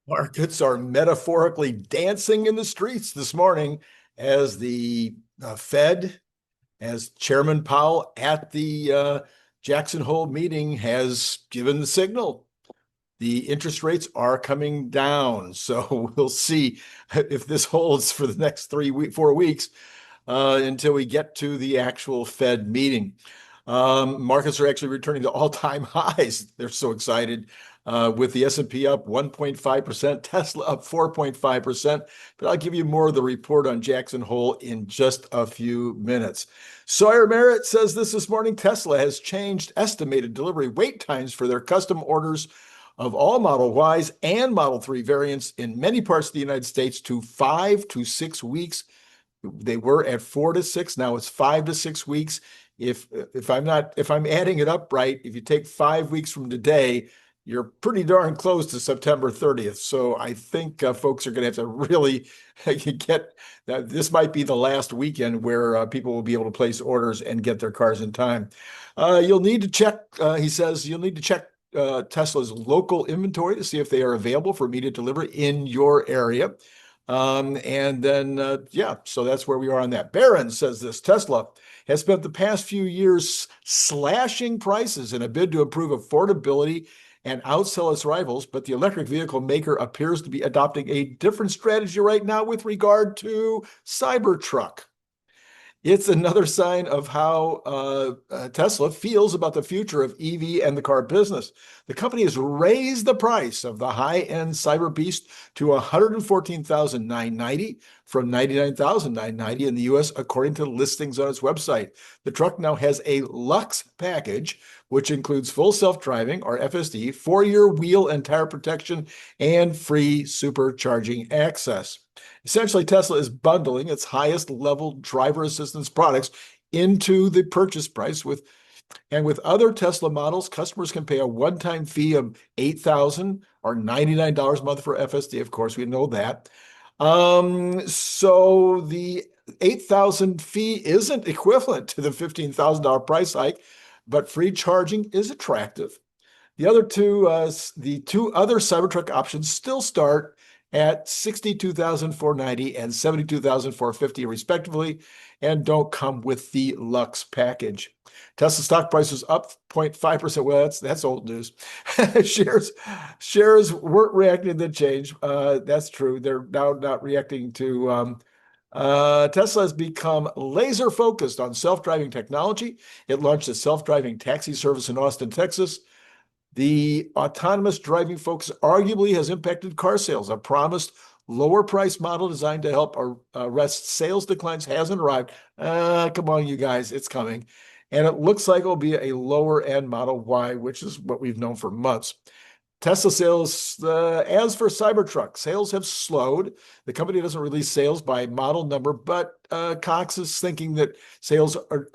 Markets are metaphorically dancing in the streets this morning as the Fed, as Chairman Powell at the Jackson Hole meeting has given the signal. The interest rates are coming down. So we'll see if this holds for the next 4 weeks until we get to the actual Fed meeting. Markets are actually returning to all-time highs. They're so excited. With the S&P up 1.5%, Tesla up 4.5%. But I'll give you more of the report on Jackson Hole in just a few minutes. Sawyer Merritt says this morning, Tesla has changed estimated delivery wait times for their custom orders of all Model Ys and Model 3 variants in many parts of the United States to 5 to 6 weeks. They were at 4 to 6. Now it's 5 to 6 weeks. If I'm adding it up right, if you take 5 weeks from today, you're pretty darn close to September 30th. So I think folks are going to have to really get that. This might be the last weekend where people will be able to place orders and get their cars in time. You'll need to check, he says, you'll need to check Tesla's local inventory to see if they are available for immediate delivery in your area. And then, so that's where we are on that. Barron says this, Tesla has spent the past few years slashing prices in a bid to improve affordability and outsell its rivals, but the electric vehicle maker appears to be adopting a different strategy right now with regard to Cybertruck. It's another sign of how Tesla feels about the future of EV and the car business. The company has raised the price of the high-end Cyber Beast to $114,990 from $99,990 in the U.S., according to listings on its website. The truck now has a Luxe package, which includes full self-driving, or FSD, 4-year wheel and tire protection, and free supercharging access. Essentially, Tesla is bundling its highest level driver assistance products into the purchase price with other Tesla models, customers can pay a one-time fee of $8,000 or $99 a month for FSD. Of course, we know that. So the $8,000 fee isn't equivalent to the $15,000 price hike, but free charging is attractive. The two other Cybertruck options still start at $62,490 and $72,450 respectively, and don't come with the Luxe package. Tesla stock price is up 0.5%. Well, that's old news. shares weren't reacting to the change. That's true. They're now not reacting to. Tesla has become laser focused on self-driving technology. It launched a self-driving taxi service in Austin, Texas. The autonomous driving focus arguably has impacted car sales. A promised lower price model designed to help arrest sales declines hasn't arrived. Come on, you guys, it's coming. And it looks like it'll be a lower end Model Y, which is what we've known for months. Tesla sales, as for Cybertruck, sales have slowed. The company doesn't release sales by model number, but Cox is thinking that sales are,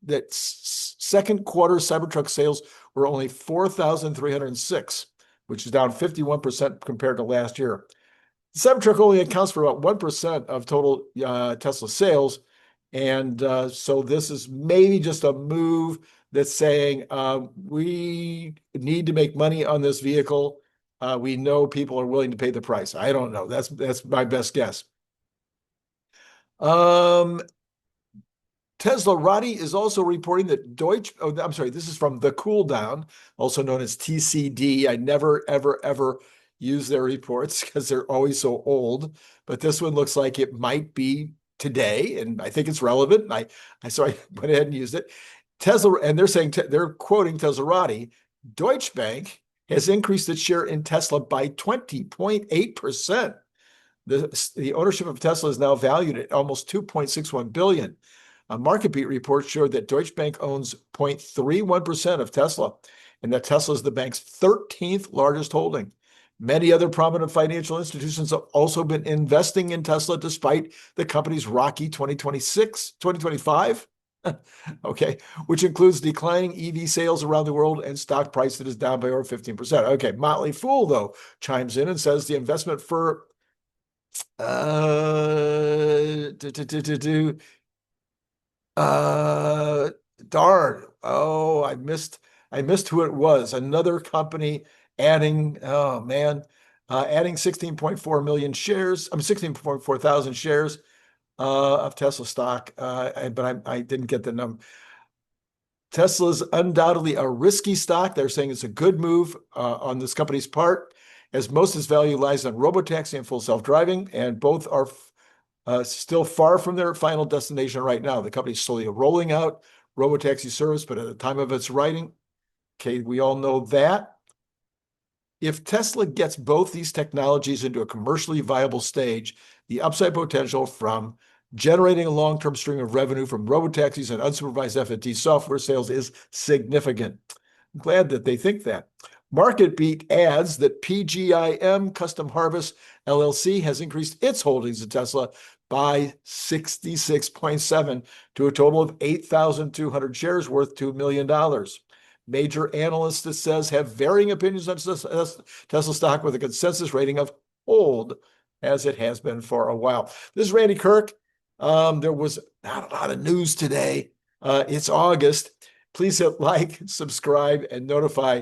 that second quarter Cybertruck sales were only 4,306, which is down 51% compared to last year. The Cybertruck only accounts for about 1% of total Tesla sales. And so this is maybe just a move that's saying we need to make money on this vehicle. We know people are willing to pay the price. I don't know. That's my best guess. Teslarati is also reporting that this is from The Cool Down, also known as TCD. I never, ever, ever use their reports because they're always so old, but this one looks like it might be today, and I think it's relevant. So I went ahead and used it. Tesla, and they're saying, they're quoting Teslarati, Deutsche Bank has increased its share in Tesla by 20.8%. The ownership of Tesla is now valued at almost $2.61 billion. A market beat report showed that Deutsche Bank owns 0.31% of Tesla, and that Tesla is the bank's 13th largest holding. Many other prominent financial institutions have also been investing in Tesla despite the company's rocky 2025, okay, which includes declining EV sales around the world and stock price that is down by over 15%. Okay, Motley Fool, though, chimes in and says the investment for darn. Oh, I missed who it was. Another company adding, oh man, adding 16.4 million shares, 16.4 thousand shares of Tesla stock, but I didn't get the number. Tesla's undoubtedly a risky stock. They're saying it's a good move on this company's part, as most of its value lies on robotaxi and full self-driving, and both are still far from their final destination right now. The company's slowly rolling out robotaxi service, but at the time of its writing, okay, we all know that. If Tesla gets both these technologies into a commercially viable stage, the upside potential from generating a long-term stream of revenue from robotaxis and unsupervised FFT software sales is significant. I'm glad that they think that. MarketBeat adds that PGIM Custom Harvest LLC has increased its holdings of Tesla by 66.7 to a total of 8,200 shares worth $2 million. Major analysts, it says, have varying opinions on Tesla stock with a consensus rating of hold, as it has been for a while. This is Randy Kirk. There was not a lot of news today. It's August. Please hit like, subscribe, and notify.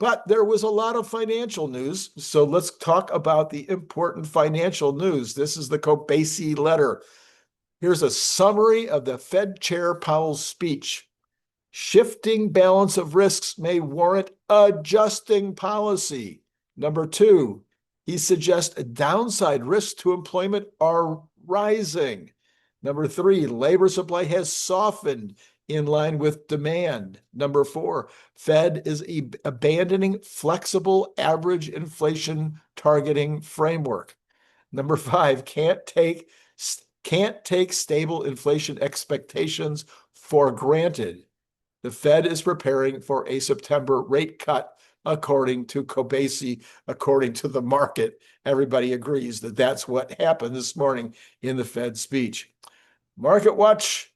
But there was a lot of financial news. So let's talk about the important financial news. This is the 𝐒𝐚𝐿𝐵 letter. Here's a summary of the Fed Chair Powell's speech. Shifting balance of risks may warrant adjusting policy. Number two, he suggests downside risks to employment are rising. Number three, labor supply has softened in line with demand. Number four, Fed is abandoning flexible average inflation targeting framework. Number five, can't take stable inflation expectations for granted. The Fed is preparing for a September rate cut, according to 𝐒𝐚𝐵, according to the market. Everybody agrees that that's what happened this morning in the Fed speech. Market Watch,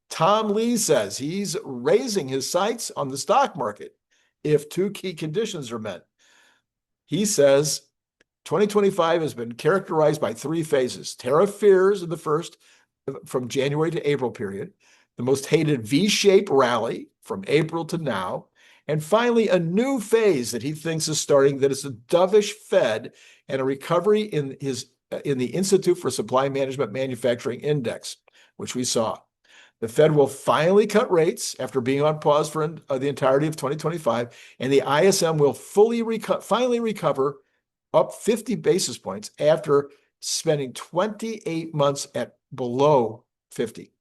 Tom Lee says he's raising his sights on the stock market if two key conditions are met. He says 2025 has been characterized by three phases. Tariff fears in the first, from January to April period, the most hated V-shaped rally from April to now, and finally a new phase that he thinks is starting, that is a dovish Fed and a recovery in the Institute for Supply Management Manufacturing Index, which we saw. The Fed will finally cut rates after being on pause for the entirety of 2025, and the ISM will finally recover up 50 basis points after spending 28 months at below 50.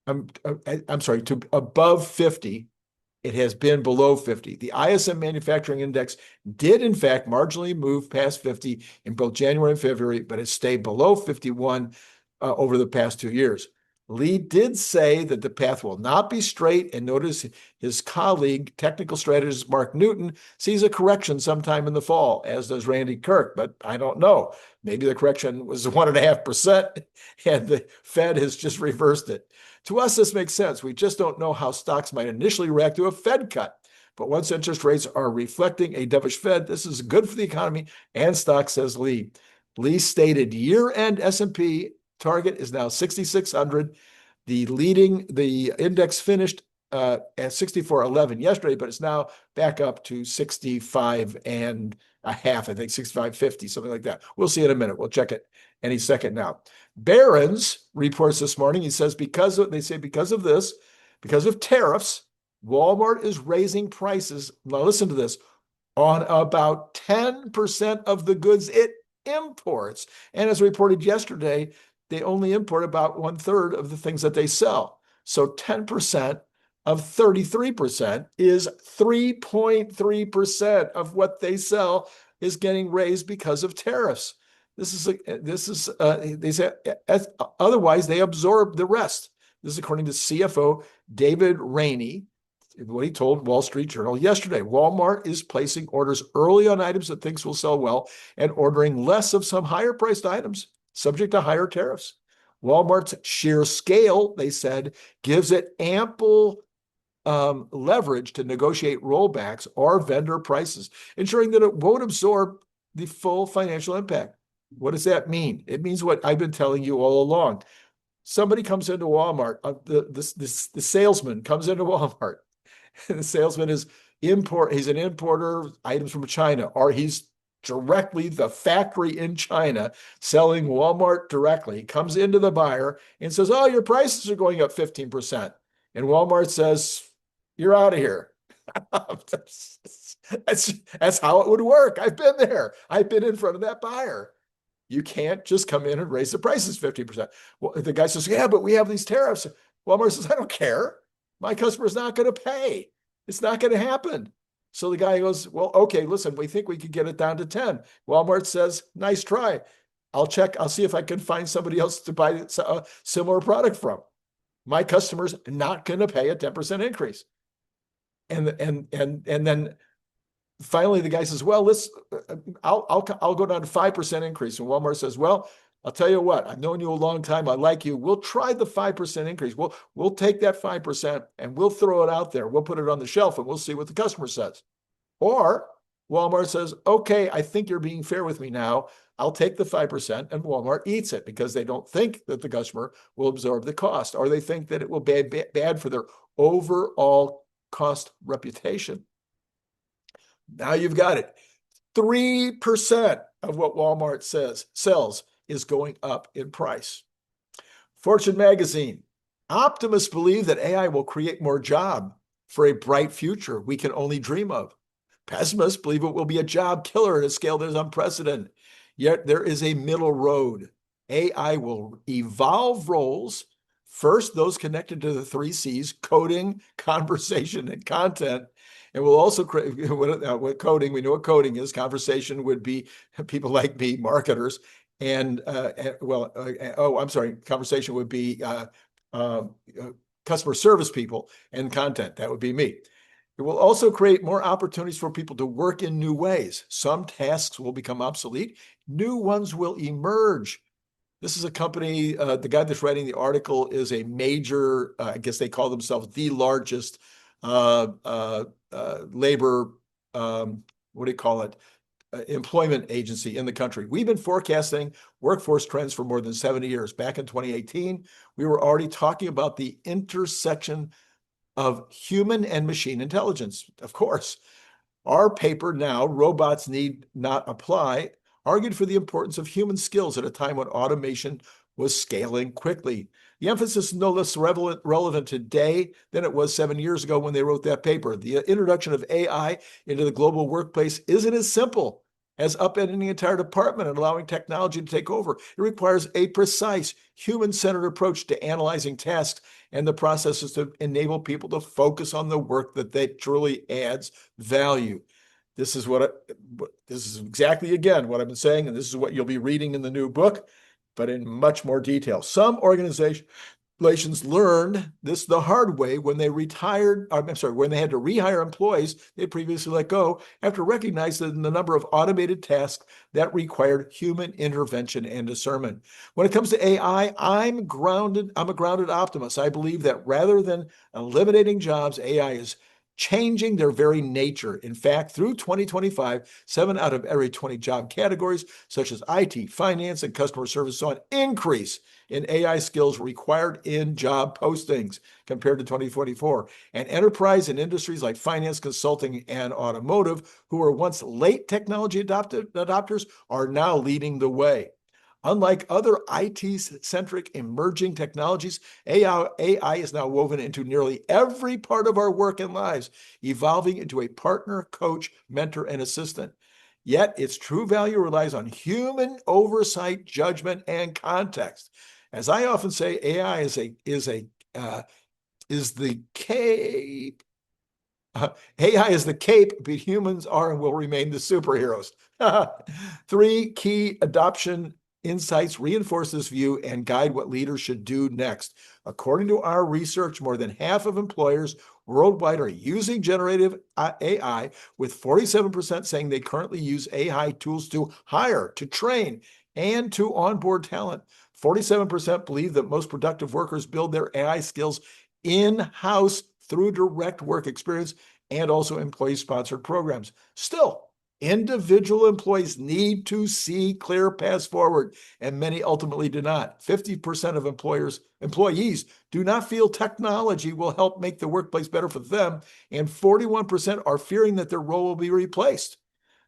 I'm sorry, to above 50. It has been below 50. The ISM Manufacturing Index did, in fact, marginally move past 50 in both January and February, but it stayed below 51 over the past 2 years. Lee did say that the path will not be straight, and notice his colleague, technical strategist Mark Newton, sees a correction sometime in the fall, as does Randy Kirk, but I don't know. Maybe the correction was 1.5%, and the Fed has just reversed it. To us, this makes sense. We just don't know how stocks might initially react to a Fed cut. But once interest rates are reflecting a dovish Fed, this is good for the economy and stocks, says Lee. Lee stated year-end S&P target is now 6,600. The index finished at 64.11 yesterday, but it's now back up to 65 and a half, I think 65.50, something like that. We'll see in a minute. We'll check it any second now. Barron's reports this morning. He says because of this, because of tariffs, Walmart is raising prices. Now listen to this, on about 10% of the goods it imports. And as reported yesterday, they only import about 1/3 of the things that they sell. So 10% of 33% is 3.3% of what they sell is getting raised because of tariffs. They say, otherwise they absorb the rest. This is according to CFO David Rainey, what he told Wall Street Journal yesterday. Walmart is placing orders early on items that thinks will sell well and ordering less of some higher priced items subject to higher tariffs. Walmart's sheer scale, they said, gives it ample leverage to negotiate rollbacks or vendor prices, ensuring that it won't absorb the full financial impact. What does that mean? It means what I've been telling you all along. Somebody comes into Walmart, the salesman comes into Walmart, and the salesman he's an importer, items from China, or he's directly, the factory in China selling Walmart directly comes into the buyer and says, oh, your prices are going up 15%. And Walmart says, you're out of here. That's how it would work. I've been there. I've been in front of that buyer. You can't just come in and raise the prices 50%. Well, the guy says, yeah, but we have these tariffs. Walmart says, I don't care. My customer's not going to pay. It's not going to happen. So the guy goes, well, okay, listen, we think we could get it down to 10. Walmart says, nice try. I'll check. I'll see if I can find somebody else to buy a similar product from. My customer's not going to pay a 10% increase. And then finally the guy says, well, I'll go down to 5% increase. And Walmart says, well, I'll tell you what, I've known you a long time. I like you. We'll try the 5% increase. We'll take that 5% and we'll throw it out there. We'll put it on the shelf and we'll see what the customer says. Or Walmart says, okay, I think you're being fair with me now. I'll take the 5% and Walmart eats it because they don't think that the customer will absorb the cost, or they think that it will be bad for their overall cost reputation. Now you've got it. 3% of what Walmart sells is going up in price. Fortune magazine, optimists believe that AI will create more jobs for a bright future we can only dream of. Pessimists believe it will be a job killer at a scale that is unprecedented. Yet there is a middle road. AI will evolve roles, first those connected to the 3 C's, coding, conversation, and content. And we'll also create what coding, we know what coding is. Conversation would be people like me, marketers. And conversation would be customer service people, and content, that would be me. It will also create more opportunities for people to work in new ways. Some tasks will become obsolete. New ones will emerge. This is a company, the guy that's writing the article is a major, I guess they call themselves the largest labor, employment agency in the country. We've been forecasting workforce trends for more than 70 years. Back in 2018, we were already talking about the intersection of human and machine intelligence. Of course, our paper now, Robots Need Not Apply, argued for the importance of human skills at a time when automation was scaling quickly. The emphasis is no less relevant today than it was 7 years ago when they wrote that paper. The introduction of AI into the global workplace isn't as simple as upending the entire department and allowing technology to take over. It requires a precise, human-centered approach to analyzing tasks and the processes to enable people to focus on the work that truly adds value. This is exactly, again, what I've been saying, and this is what you'll be reading in the new book, but in much more detail. Some organizations learned this the hard way when they when they had to rehire employees they previously let go after recognizing the number of automated tasks that required human intervention and discernment. When it comes to AI, I'm a grounded optimist. I believe that rather than eliminating jobs, AI is changing their very nature. In fact, through 2025, 7 out of every 20 job categories, such as IT, finance, and customer service, saw an increase in AI skills required in job postings compared to 2024. And enterprise and industries like finance, consulting, and automotive, who were once late technology adopters, are now leading the way. Unlike other IT-centric emerging technologies, AI is now woven into nearly every part of our work and lives, evolving into a partner, coach, mentor, and assistant. Yet its true value relies on human oversight, judgment, and context. As I often say, AI is the cape. AI is the cape, but humans are and will remain the superheroes. 3 key adoption insights reinforce this view and guide what leaders should do next. According to our research, more than half of employers worldwide are using generative AI, with 47% saying they currently use AI tools to hire, to train, and to onboard talent. 47% believe that most productive workers build their AI skills in-house through direct work experience and also employee-sponsored programs. Still, individual employees need to see clear paths forward, and many ultimately do not. 50% of employees do not feel technology will help make the workplace better for them, and 41% are fearing that their role will be replaced.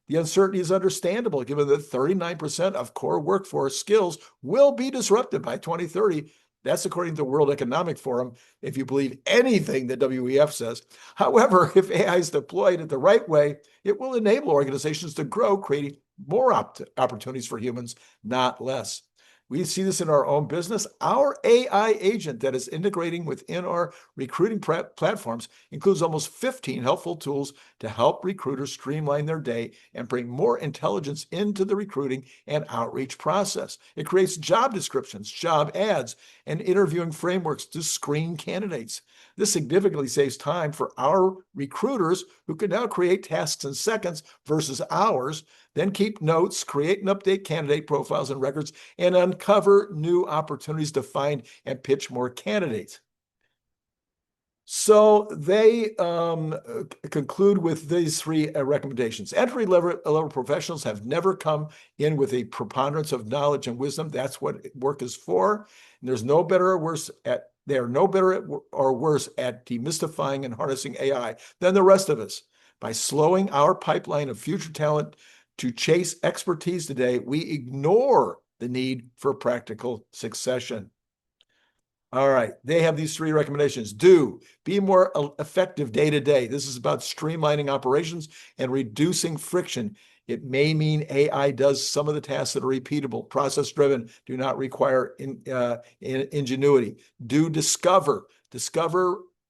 The uncertainty is understandable given that 39% of core workforce skills will be disrupted by 2030. That's according to the World Economic Forum, if you believe anything that WEF says. However, if AI is deployed in the right way, it will enable organizations to grow, creating more opportunities for humans, not less. We see this in our own business. Our AI agent that is integrating within our recruiting platforms includes almost 15 helpful tools to help recruiters streamline their day and bring more intelligence into the recruiting and outreach process. It creates job descriptions, job ads, and interviewing frameworks to screen candidates. This significantly saves time for our recruiters, who can now create tasks in seconds versus hours, then keep notes, create and update candidate profiles and records, and uncover new opportunities to find and pitch more candidates. So they conclude with these three recommendations. Entry-level professionals have never come in with a preponderance of knowledge and wisdom. That's what work is for. And there's no better or worse at they are no better or worse at demystifying and harnessing AI than the rest of us. By slowing our pipeline of future talent to chase expertise today, we ignore the need for practical succession. All right, they have these three recommendations. Be more effective day to day. This is about streamlining operations and reducing friction. It may mean AI does some of the tasks that are repeatable, process-driven, do not require ingenuity. Discover,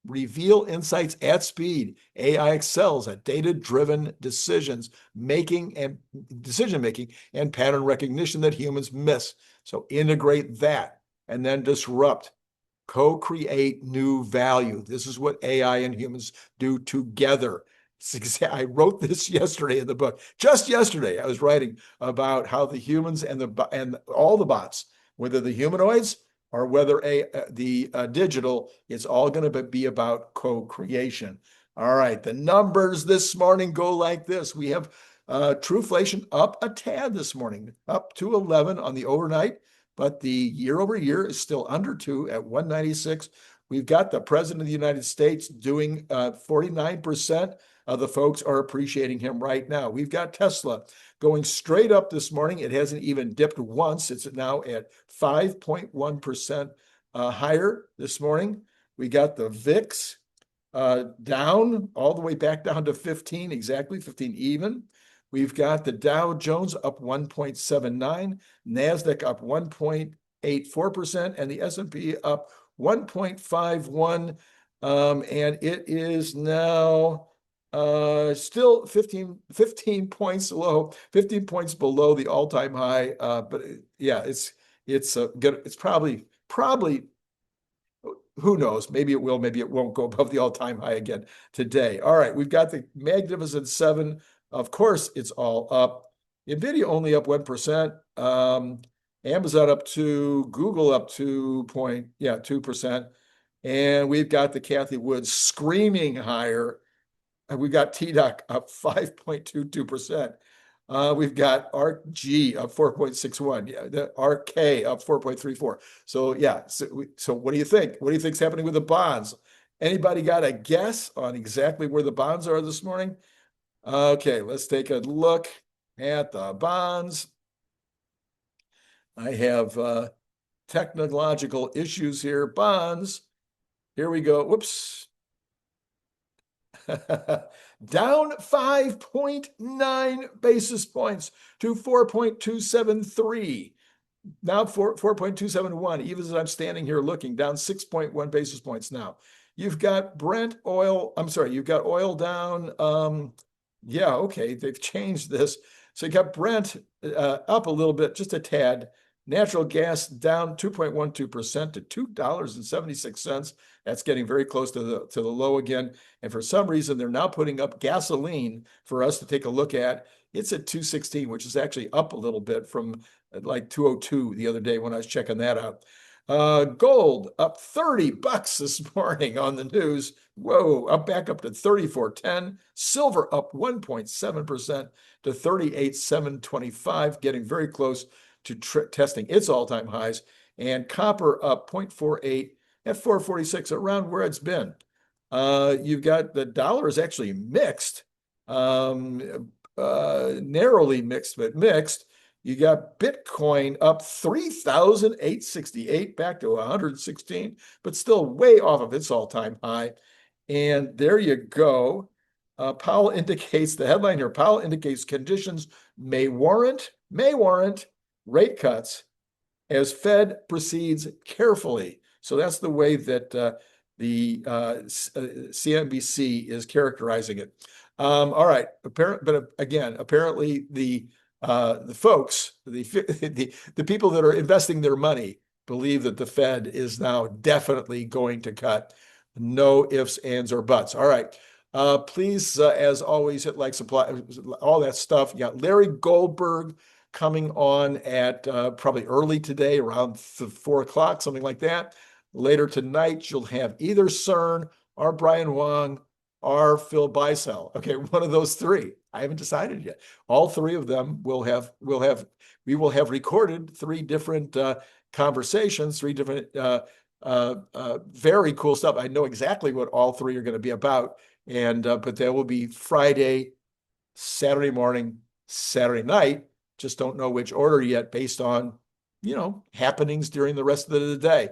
reveal insights at speed. AI excels at data-driven decision-making and pattern recognition that humans miss. So integrate that and then disrupt. Co-create new value. This is what AI and humans do together. I wrote this yesterday in the book. Just yesterday, I was writing about how the humans and all the bots, whether the humanoids or whether the digital, it's all going to be about co-creation. All right, the numbers this morning go like this. We have Truflation up a tad this morning, up to 11 on the overnight, but the year over year is still under 2 at 196. We've got the President of the United States doing 49% of the folks are appreciating him right now. We've got Tesla going straight up this morning. It hasn't even dipped once. It's now at 5.1% higher this morning. We got the VIX down all the way back down to 15, exactly 15 even. We've got the Dow Jones up 1.79, NASDAQ up 1.84%, and the S&P up 1.51, and it is now still 15 points low, 15 points below the all-time high. But yeah, it's good. It's probably who knows? Maybe it will, maybe it won't go above the all-time high again today. All right, we've got the Magnificent Seven. Of course, it's all up. NVIDIA only up 1%. Amazon up 2%. Google up 2%. And we've got the Cathie Wood screaming higher. And we've got TDOC up 5.22%. We've got ARKG up 4.61. Yeah, the RK up 4.34. So yeah. So what do you think? What do you think's happening with the bonds? Anybody got a guess on exactly where the bonds are this morning? Okay, let's take a look at the bonds. I have technological issues here. Bonds. Here we go. Whoops. Down 5.9 basis points to 4.273. Now 4.271, even as I'm standing here looking, down 6.1 basis points now. You've got you've got oil down. Yeah, okay, they've changed this. So you got Brent up a little bit, just a tad. Natural gas down 2.12% to $2.76. That's getting very close to the low again. And for some reason, they're now putting up gasoline for us to take a look at. It's at 216, which is actually up a little bit from like 202 the other day when I was checking that out. Gold up $30 this morning on the news. Whoa, back up to 34.10. Silver up 1.7% to 38,725, getting very close to testing its all-time highs. And copper up 0.48 at 446, around where it's been. You've got the dollar is actually mixed. narrowly mixed, but mixed. You got Bitcoin up 3,868 back to 116, but still way off of its all-time high. And there you go. Powell indicates, the headline here, Powell indicates conditions may warrant rate cuts as Fed proceeds carefully. So that's the way that the CNBC is characterizing it. All right, but again, apparently the folks, the people that are investing their money believe that the Fed is now definitely going to cut. No ifs, ands, or buts. All right. Please, as always, hit like, supply, all that stuff. You got Larry Goldberg coming on at probably early today, around 4 o'clock, something like that. Later tonight, you'll have either CERN or Brian Wong or Phil Beisel. Okay, one of those three. I haven't decided yet. All three of them we will have recorded 3 different conversations, 3 different very cool stuff. I know exactly what all 3 are going to be about. And but there will be Friday, Saturday morning, Saturday night. Just don't know which order yet based on, happenings during the rest of the day.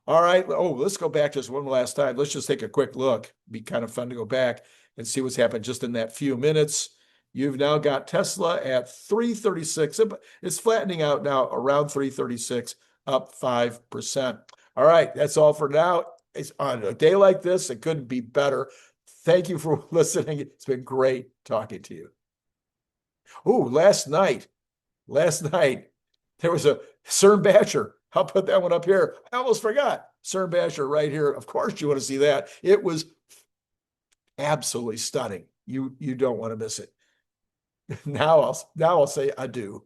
All right. Oh, let's go back just one last time. Let's just take a quick look. Be kind of fun to go back and see what's happened just in that few minutes. You've now got Tesla at 336. It's flattening out now around 336, up 5%. All right. That's all for now. It's on a day like this, it couldn't be better. Thank you for listening. It's been great talking to you. Oh, last night, there was a CERN Basher. I'll put that one up here. I almost forgot. CERN Basher right here. Of course you want to see that. It was absolutely stunning. You don't want to miss it. Now I'll say adieu.